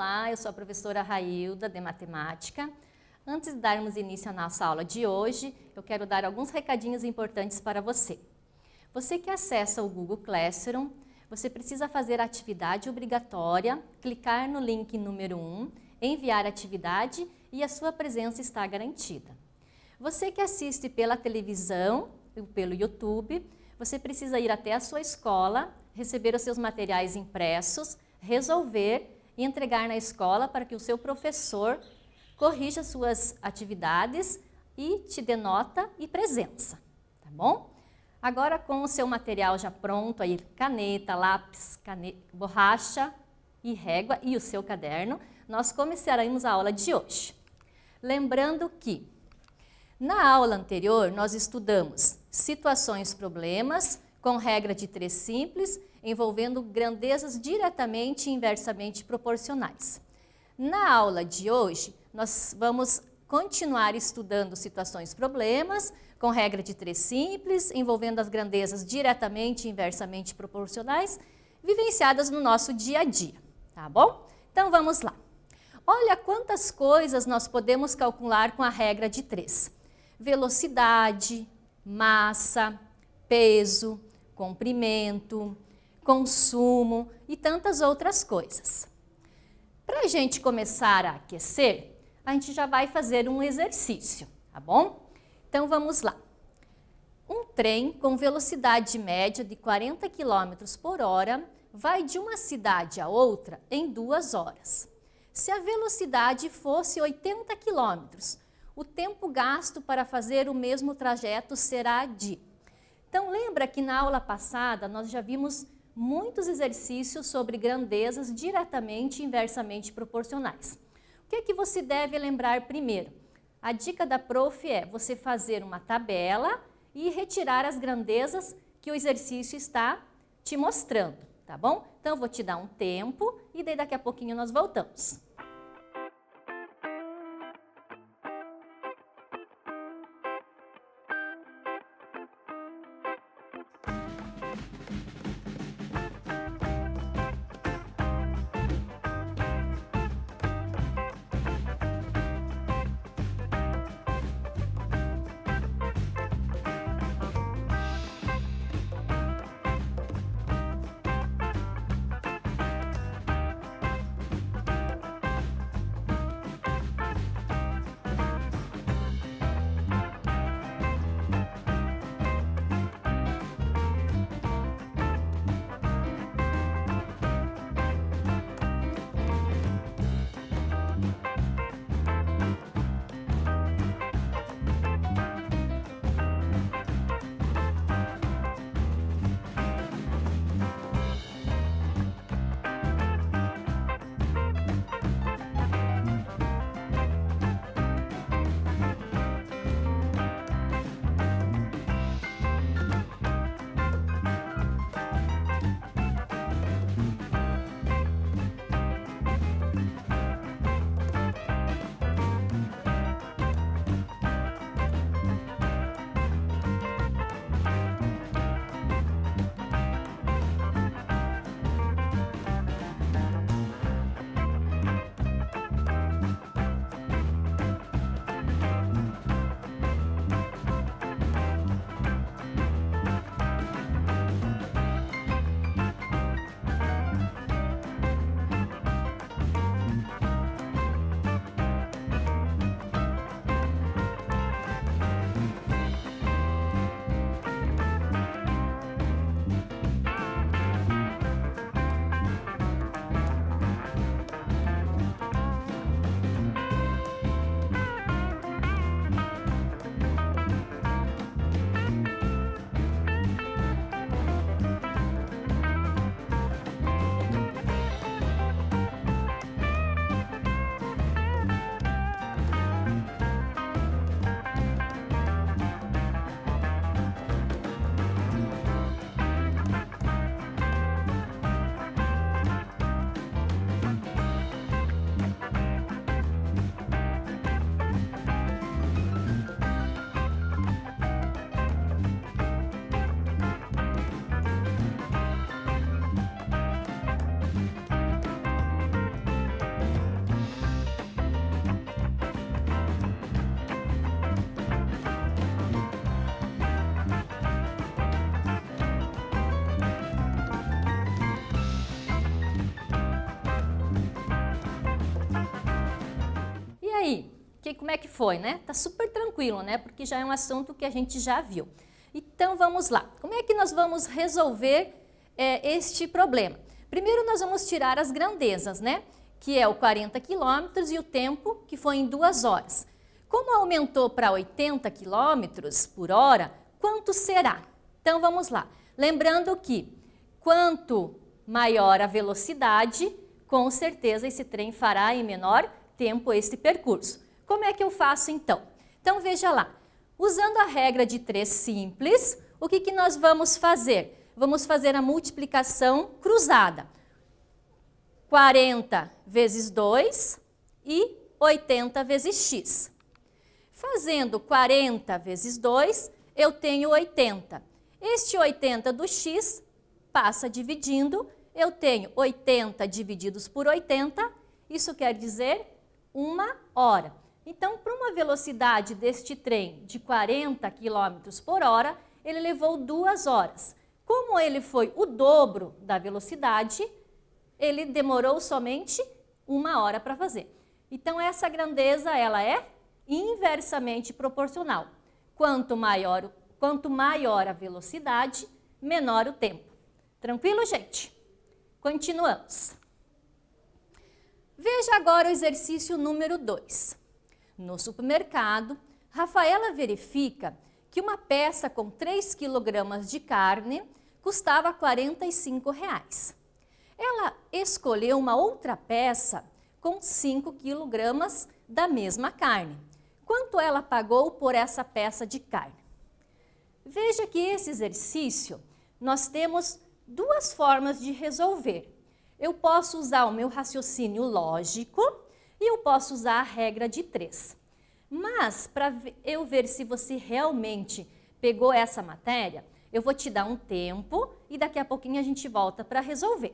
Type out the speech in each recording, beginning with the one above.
Olá, eu sou a professora Railda, de Matemática. Antes de darmos início à nossa aula de hoje, eu quero dar alguns recadinhos importantes para você. Você que acessa o Google Classroom, você precisa fazer a atividade obrigatória, clicar no link número 1, enviar a atividade e a sua presença está garantida. Você que assiste pela televisão ou pelo YouTube, você precisa ir até a sua escola, receber os seus materiais impressos, resolver e entregar na escola para que o seu professor corrija suas atividades e te dê nota e presença, tá bom? Agora com o seu material já pronto, aí caneta, lápis, borracha e régua e o seu caderno, nós começaremos a aula de hoje. Lembrando que na aula anterior nós estudamos situações problemas com regra de 3 simples, envolvendo grandezas diretamente e inversamente proporcionais. Na aula de hoje, nós vamos continuar estudando situações problemas com regra de 3 simples, envolvendo as grandezas diretamente e inversamente proporcionais, vivenciadas no nosso dia a dia, tá bom? Então vamos lá. Olha quantas coisas nós podemos calcular com a regra de 3. Velocidade, massa, peso, comprimento, consumo e tantas outras coisas. Para a gente começar a aquecer, a gente já vai fazer um exercício, tá bom? Então vamos lá. Um trem com velocidade média de 40 km por hora vai de uma cidade a outra em 2 horas. Se a velocidade fosse 80 km, o tempo gasto para fazer o mesmo trajeto será de... Então lembra que na aula passada nós já vimos muitos exercícios sobre grandezas diretamente e inversamente proporcionais. O que é que você deve lembrar primeiro? A dica da prof é você fazer uma tabela e retirar as grandezas que o exercício está te mostrando, tá bom? Então eu vou te dar um tempo e daí daqui a pouquinho nós voltamos. como é que foi, né? Tá super tranquilo, né? Porque já é um assunto que a gente já viu. Então, vamos lá. Como é que nós vamos resolver este problema? Primeiro, nós vamos tirar as grandezas, né? Que é o 40 quilômetros e o tempo, que foi em 2 horas. Como aumentou para 80 quilômetros por hora, quanto será? Então, vamos lá. Lembrando que quanto maior a velocidade, com certeza esse trem fará em menor tempo esse percurso. Como é que eu faço então? Então veja lá, usando a regra de 3 simples, o que nós vamos fazer? Vamos fazer a multiplicação cruzada. 40 vezes 2 e 80 vezes x. Fazendo 40 vezes 2, eu tenho 80. Este 80 do x passa dividindo, eu tenho 80 divididos por 80, isso quer dizer 1 hora. Então, para uma velocidade deste trem de 40 km por hora, ele levou 2 horas. Como ele foi o dobro da velocidade, ele demorou somente 1 hora para fazer. Então, essa grandeza ela é inversamente proporcional. Quanto maior a velocidade, menor o tempo. Tranquilo, gente? Continuamos. Veja agora o exercício número 2. No supermercado, Rafaela verifica que uma peça com 3 kg de carne custava R$ 45. Ela escolheu uma outra peça com 5 kg da mesma carne. Quanto ela pagou por essa peça de carne? Veja que esse exercício nós temos 2 formas de resolver. Eu posso usar o meu raciocínio lógico e eu posso usar a regra de 3. Mas, para eu ver se você realmente pegou essa matéria, eu vou te dar um tempo e daqui a pouquinho a gente volta para resolver.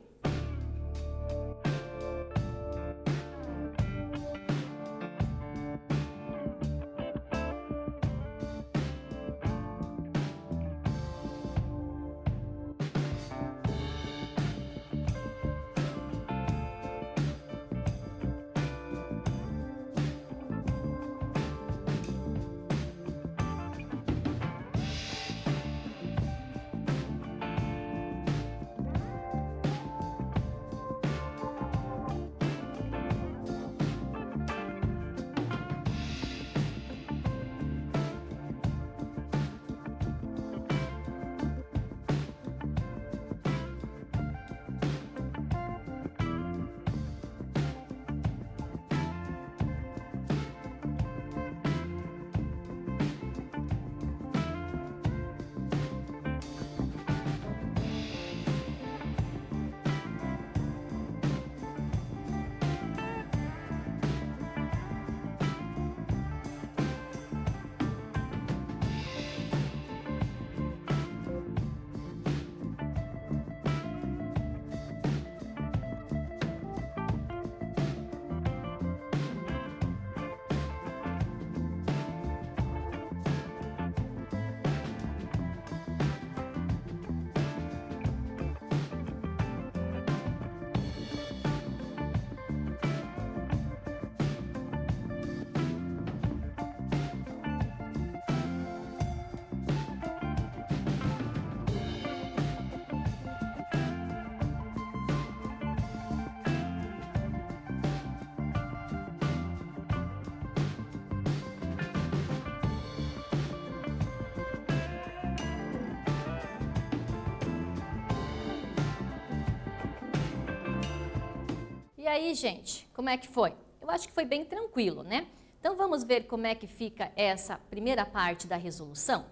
E aí, gente, como é que foi? Eu acho que foi bem tranquilo, né? Então, vamos ver como é que fica essa primeira parte da resolução?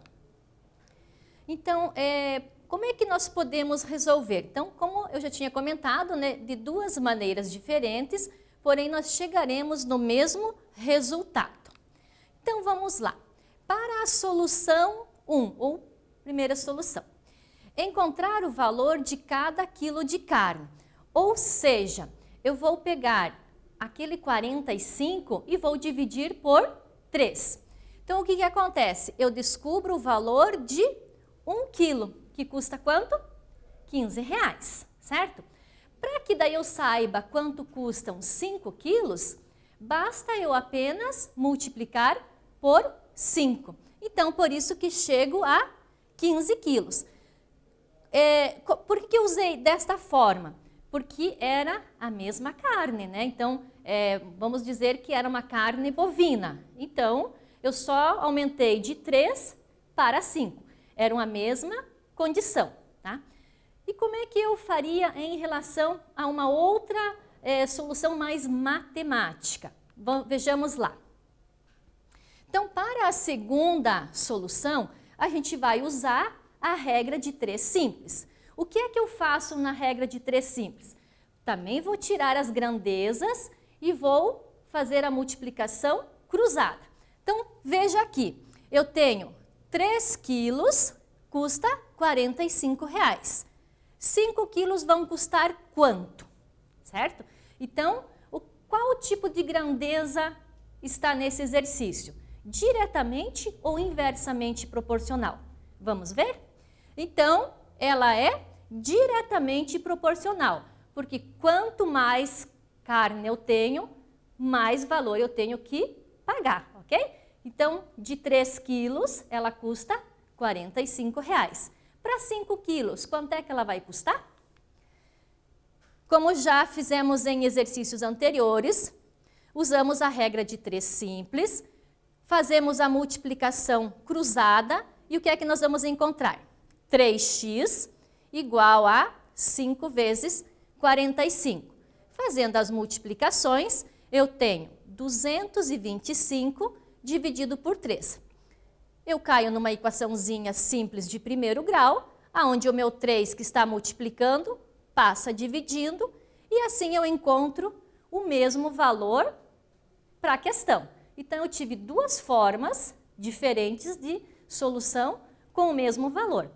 Então, como é que nós podemos resolver? Então, como eu já tinha comentado, né, de 2 maneiras diferentes, porém nós chegaremos no mesmo resultado. Então, vamos lá. Para a solução 1, ou primeira solução, encontrar o valor de cada quilo de carne, ou seja, eu vou pegar aquele 45 e vou dividir por 3. Então, o que acontece? Eu descubro o valor de 1 quilo, que custa quanto? R$15, certo? Para que daí eu saiba quanto custam 5 quilos, Basta eu apenas multiplicar por 5. Então, por isso que chego a 15 quilos. Por que eu usei desta forma? Porque era a mesma carne, né? Então, vamos dizer que era uma carne bovina. Então, eu só aumentei de 3 para 5. Era a mesma condição, tá? E como é que eu faria em relação a uma outra solução mais matemática? Vejamos lá. Então, para a segunda solução, a gente vai usar a regra de 3 simples. O que é que eu faço na regra de 3 simples? Também vou tirar as grandezas e vou fazer a multiplicação cruzada. Então, veja aqui, eu tenho 3 quilos, custa R$ 45. 5 quilos vão custar quanto? Certo? Então, qual tipo de grandeza está nesse exercício? Diretamente ou inversamente proporcional? Vamos ver? Então, ela é diretamente proporcional, porque quanto mais carne eu tenho, mais valor eu tenho que pagar, ok? Então, de 3 quilos, ela custa R$ 45. Para 5 quilos, quanto é que ela vai custar? Como já fizemos em exercícios anteriores, usamos a regra de 3 simples, fazemos a multiplicação cruzada e o que é que nós vamos encontrar? 3x igual a 5 vezes 45. Fazendo as multiplicações, eu tenho 225 dividido por 3. Eu caio numa equaçãozinha simples de primeiro grau, onde o meu 3 que está multiplicando passa dividindo e assim eu encontro o mesmo valor para a questão. Então, eu tive duas formas diferentes de solução com o mesmo valor.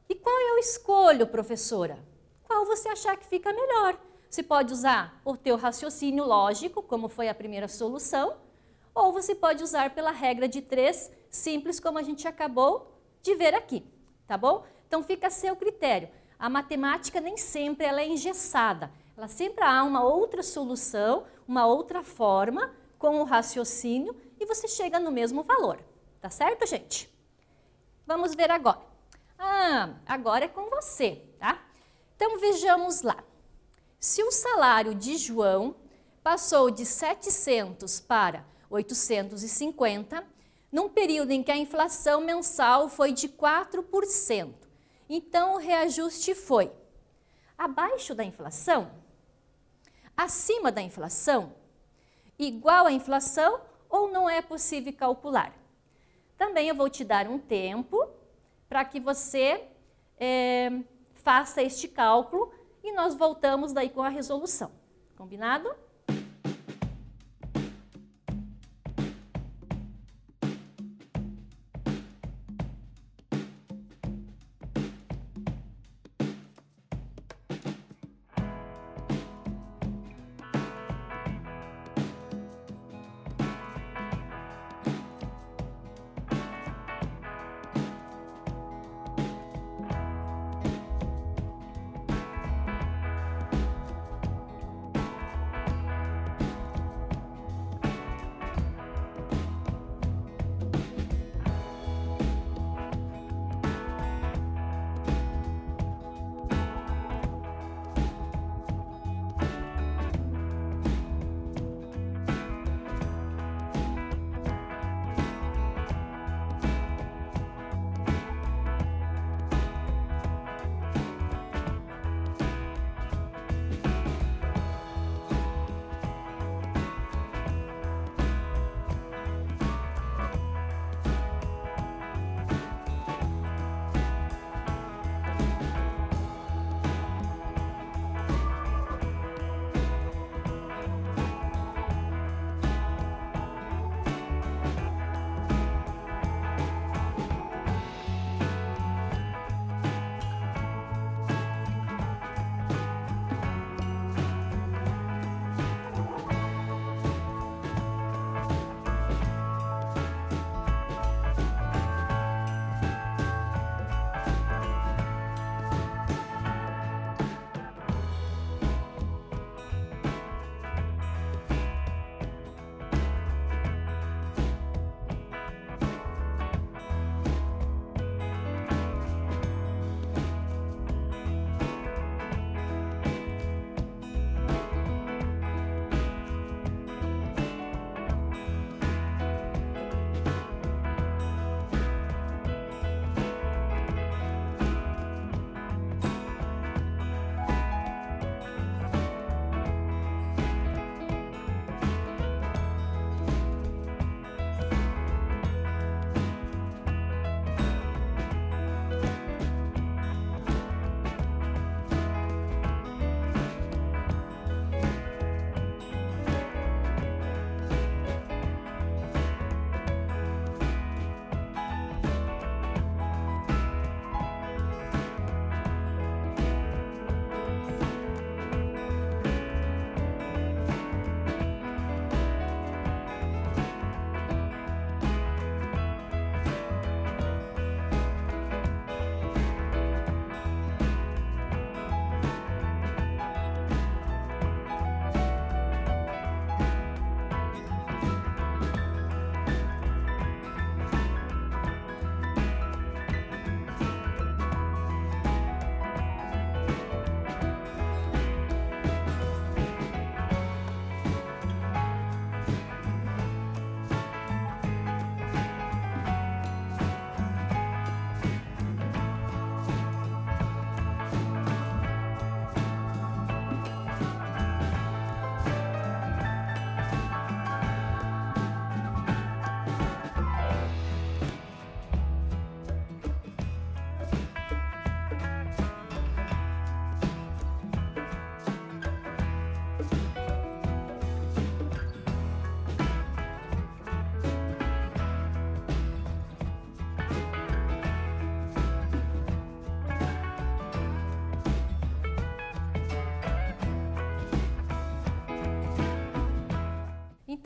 E qual eu escolho, professora? Qual você achar que fica melhor? Você pode usar o teu raciocínio lógico, como foi a primeira solução, ou você pode usar pela regra de 3 simples, como a gente acabou de ver aqui, tá bom? Então, fica a seu critério. A matemática nem sempre ela é engessada. Ela sempre há uma outra solução, uma outra forma com o raciocínio e você chega no mesmo valor. Tá certo, gente? Vamos ver agora. Agora é com você, tá? Então, vejamos lá. Se o salário de João passou de 700 para 850, num período em que a inflação mensal foi de 4%, então o reajuste foi abaixo da inflação, acima da inflação, igual à inflação ou não é possível calcular? Também eu vou te dar um tempo para que você faça este cálculo e nós voltamos daí com a resolução. Combinado?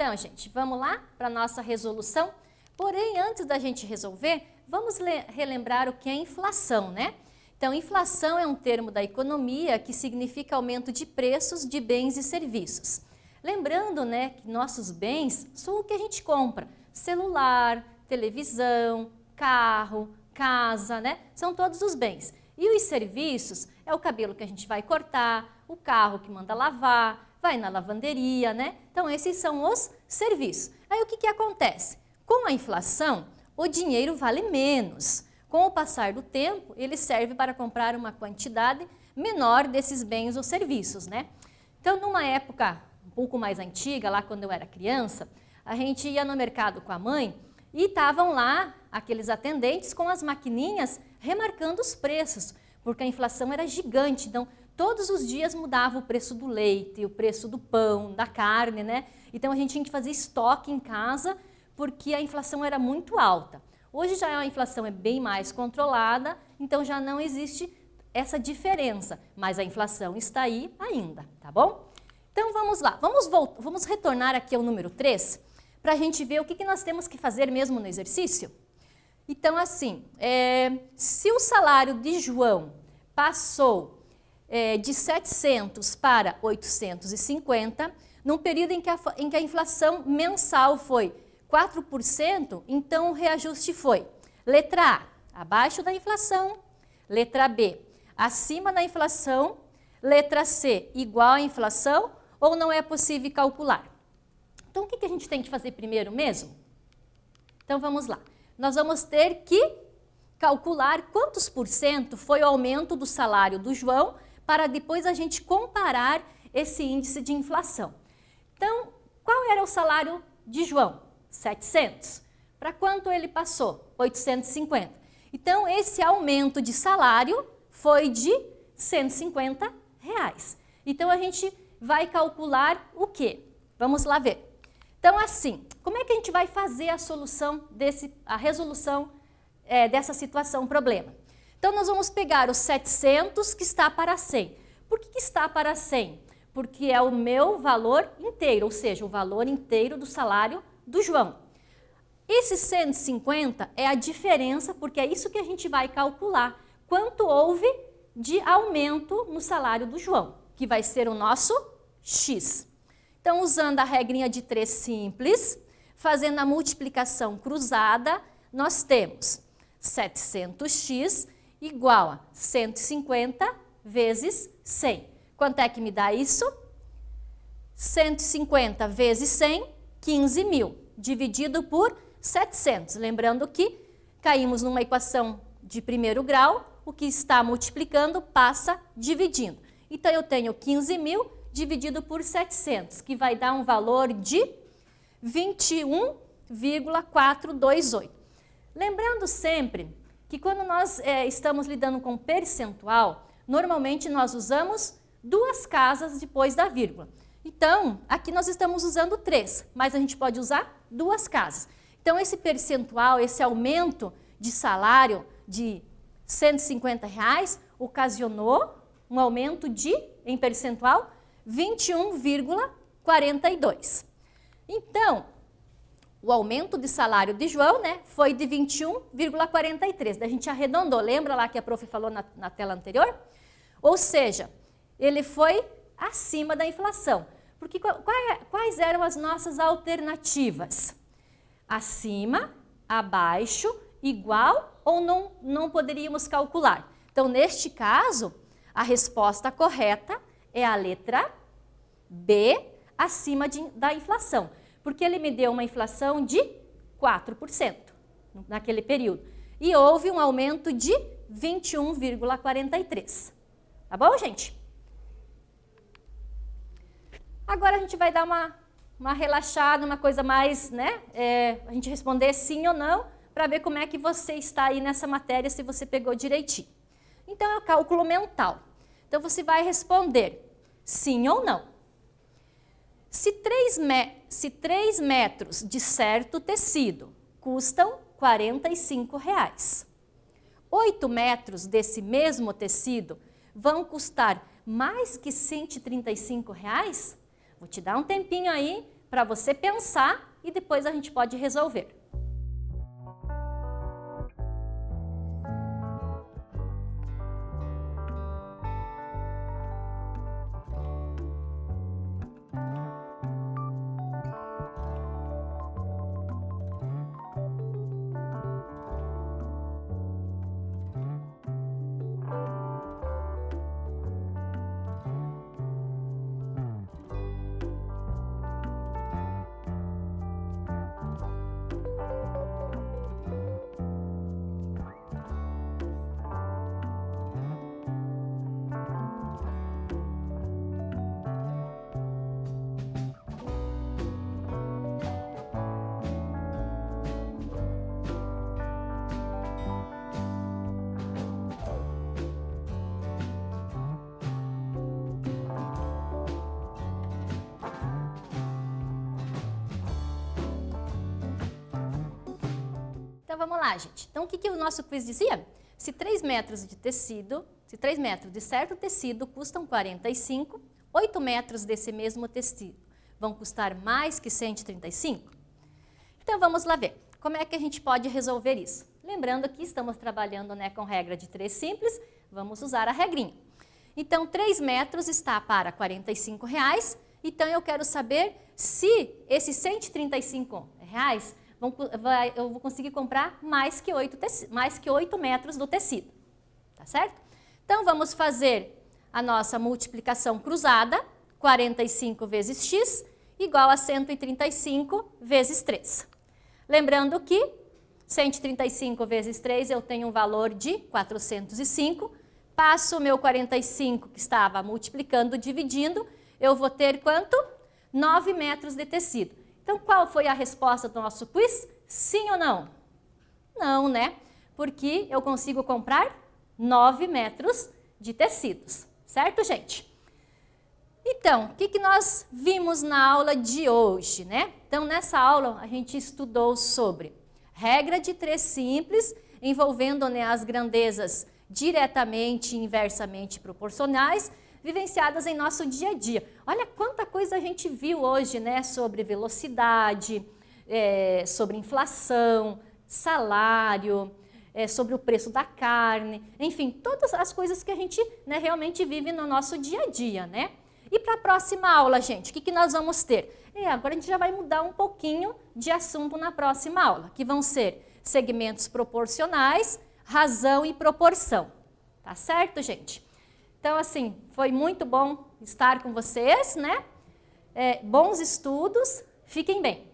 Então, gente, vamos lá para a nossa resolução? Porém, antes da gente resolver, vamos relembrar o que é inflação, né? Então, inflação é um termo da economia que significa aumento de preços de bens e serviços. Lembrando, né, que nossos bens são o que a gente compra: celular, televisão, carro, casa, né? São todos os bens. E os serviços é o cabelo que a gente vai cortar, o carro que manda lavar, vai na lavanderia, né? Então, esses são os serviços. Aí, o que acontece? Com a inflação, o dinheiro vale menos. Com o passar do tempo, ele serve para comprar uma quantidade menor desses bens ou serviços, né? Então, numa época um pouco mais antiga, lá quando eu era criança, a gente ia no mercado com a mãe e estavam lá aqueles atendentes com as maquininhas remarcando os preços, porque a inflação era gigante. Então, todos os dias mudava o preço do leite, o preço do pão, da carne, né? Então, a gente tinha que fazer estoque em casa porque a inflação era muito alta. Hoje já a inflação é bem mais controlada, então já não existe essa diferença, mas a inflação está aí ainda, tá bom? Então vamos lá, vamos retornar aqui ao número 3, para a gente ver o que nós temos que fazer mesmo no exercício. Então assim, se o salário de João passou de 700 para 850, num período em que a inflação mensal foi 4%, então o reajuste foi: letra A, abaixo da inflação; letra B, acima da inflação; letra C, igual à inflação, ou não é possível calcular. Então, o que a gente tem que fazer primeiro mesmo? Então, vamos lá. Nós vamos ter que calcular quantos por cento foi o aumento do salário do João, para depois a gente comparar esse índice de inflação. Então, qual era o salário de João? 700. Para quanto ele passou? 850. Então, esse aumento de salário foi de R$150. Então, a gente vai calcular o quê? Vamos lá ver. Então, assim, como é que a gente vai fazer a resolução dessa situação, problema? Então, nós vamos pegar os 700 que está para 100. Por que está para 100? Porque é o meu valor inteiro, ou seja, o valor inteiro do salário do João. Esse 150 é a diferença, porque é isso que a gente vai calcular. Quanto houve de aumento no salário do João, que vai ser o nosso X. Então, usando a regrinha de 3 simples, fazendo a multiplicação cruzada, nós temos 700x igual a 150 vezes 100. Quanto é que me dá isso? 150 vezes 100, 15.000, dividido por 700. Lembrando que caímos numa equação de primeiro grau, o que está multiplicando passa dividindo. Então, eu tenho 15.000 dividido por 700, que vai dar um valor de 21,428. Lembrando sempre que quando nós estamos lidando com percentual, normalmente nós usamos 2 casas depois da vírgula. Então, aqui nós estamos usando 3, mas a gente pode usar 2 casas. Então, esse percentual, esse aumento de salário de R$150 ocasionou um aumento em percentual, 21,42. Então, o aumento de salário de João, né, foi de 21,43. A gente arredondou, lembra lá que a prof falou na tela anterior? Ou seja, ele foi acima da inflação. Porque quais eram as nossas alternativas? Acima, abaixo, igual ou não poderíamos calcular? Então, neste caso, a resposta correta é a letra B, acima da inflação. Porque ele me deu uma inflação de 4% naquele período. E houve um aumento de 21,43. Tá bom, gente? Agora a gente vai dar uma relaxada, uma coisa mais, né? A gente responder sim ou não, para ver como é que você está aí nessa matéria, se você pegou direitinho. Então, é o cálculo mental. Então, você vai responder sim ou não. Se 3 metros de certo tecido custam R$45, 8 metros desse mesmo tecido vão custar mais que R$135? Vou te dar um tempinho aí para você pensar e depois a gente pode resolver. Então vamos lá, gente. Então o que o nosso quiz dizia? Se 3 metros de tecido, se 3 metros de certo tecido custam 45, 8 metros desse mesmo tecido vão custar mais que 135? Então vamos lá ver. Como é que a gente pode resolver isso? Lembrando que estamos trabalhando, né, com regra de 3 simples, vamos usar a regrinha. Então 3 metros está para R$ 45, então eu quero saber se esses R$ 135 eu vou conseguir comprar mais que 8 metros do tecido, tá certo? Então, vamos fazer a nossa multiplicação cruzada, 45 vezes x, igual a 135 vezes 3. Lembrando que 135 vezes 3 eu tenho um valor de 405, passo o meu 45 que estava multiplicando, dividindo, eu vou ter quanto? 9 metros de tecido. Então, qual foi a resposta do nosso quiz? Sim ou não? Não, né? Porque eu consigo comprar 9 metros de tecidos. Certo, gente? Então, o que nós vimos na aula de hoje, né? Então, nessa aula, a gente estudou sobre regra de 3 simples, envolvendo, né, as grandezas diretamente e inversamente proporcionais, vivenciadas em nosso dia a dia. Olha quanta coisa a gente viu hoje, né, sobre velocidade, sobre inflação, salário, sobre o preço da carne, enfim, todas as coisas que a gente, né, realmente vive no nosso dia a dia, né? E para a próxima aula, gente, o que nós vamos ter? Agora a gente já vai mudar um pouquinho de assunto na próxima aula, que vão ser segmentos proporcionais, razão e proporção. Tá certo, gente? Então, assim, foi muito bom estar com vocês, né? Bons estudos, fiquem bem.